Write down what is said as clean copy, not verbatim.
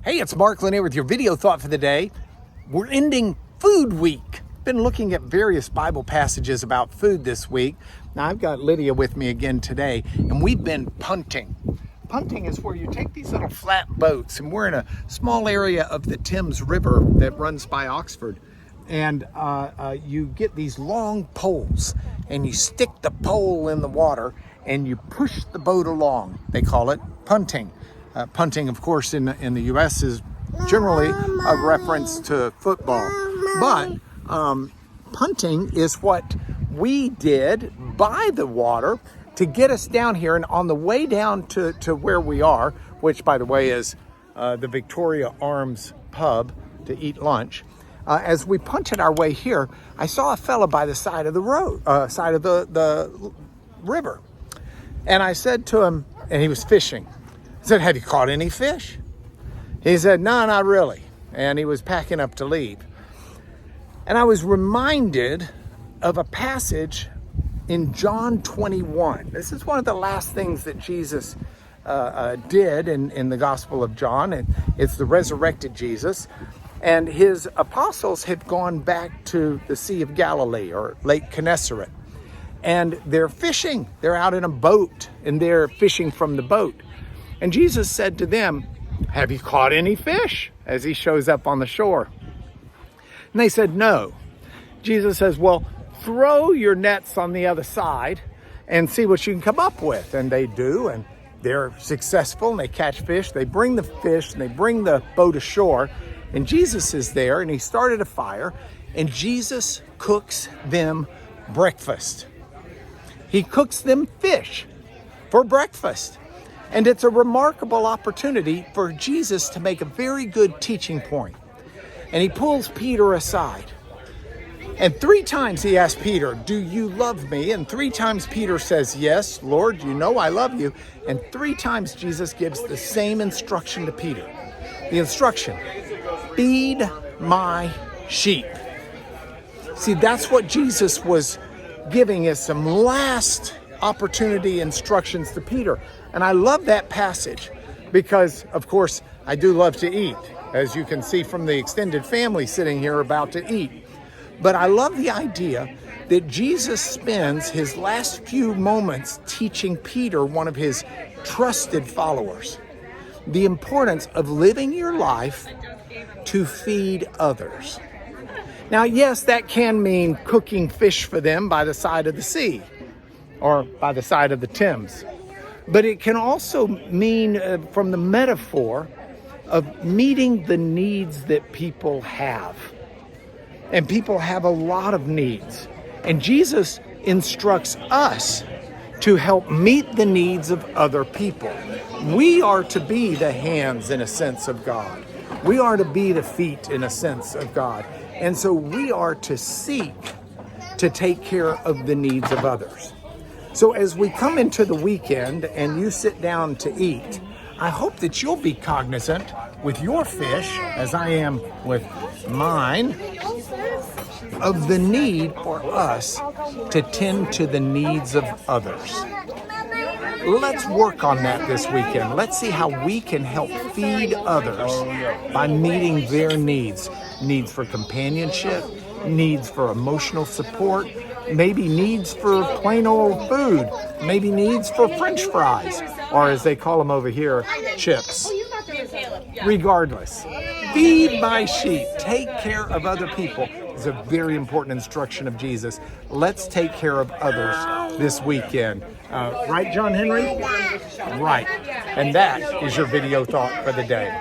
Hey, it's Mark Lanier with your video thought for the day. We're ending Food Week. Been looking at various Bible passages about food this week. Now I've got Lydia with me again today, and we've been punting. Punting is where you take these little flat boats, and we're in a small area of the Thames River that runs by Oxford. And you get these long poles, and you stick the pole in the water, and you push the boat along. They call it punting. Punting, of course, in the U.S. is generally a reference to football. But punting is what we did by the water to get us down here. And on the way down to where we are, which, by the way, is the Victoria Arms pub to eat lunch, as we punted our way here, I saw a fella by the side of the road, side of the river. And I said to him, and he was fishing. I said, "Have you caught any fish?" He said, "No, not really." And he was packing up to leave. And I was reminded of a passage in John 21. This is one of the last things that Jesus did in the Gospel of John. And it's the resurrected Jesus. And his apostles had gone back to the Sea of Galilee, or Lake Gennesaret. And they're fishing. They're out in a boat, and they're fishing from the boat. And Jesus said to them, "Have you caught any fish?" as he shows up on the shore. And they said, "No." Jesus says, "Well, throw your nets on the other side and see what you can come up with." And they do, and they're successful, and they catch fish. They bring the fish, and they bring the boat ashore. And Jesus is there, and he started a fire, and Jesus cooks them breakfast. He cooks them fish for breakfast. And it's a remarkable opportunity for Jesus to make a very good teaching point. And he pulls Peter aside. And 3 times he asks Peter, "Do you love me?" And 3 times Peter says, "Yes, Lord, you know I love you." And 3 times Jesus gives the same instruction to Peter. The instruction, "Feed my sheep." See, that's what Jesus was giving us, some last opportunity instructions to Peter. And I love that passage because, of course, I do love to eat, as you can see from the extended family sitting here about to eat. But I love the idea that Jesus spends his last few moments teaching Peter, one of his trusted followers, the importance of living your life to feed others. Now, yes, that can mean cooking fish for them by the side of the sea or by the side of the Thames. But it can also mean, from the metaphor of meeting the needs that people have. And people have a lot of needs. And Jesus instructs us to help meet the needs of other people. We are to be the hands, in a sense, of God. We are to be the feet, in a sense, of God. And so we are to seek to take care of the needs of others. So as we come into the weekend and you sit down to eat, I hope that you'll be cognizant with your fish, as I am with mine, of the need for us to tend to the needs of others. Let's work on that this weekend. Let's see how we can help feed others by meeting their needs. Needs for companionship, needs for emotional support, maybe needs for plain old food, maybe needs for French fries, or as they call them over here, chips. Regardless, feed my sheep, take care of other people is a very important instruction of Jesus. Let's take care of others this weekend. Right, John Henry? Right. And that is your video thought for the day.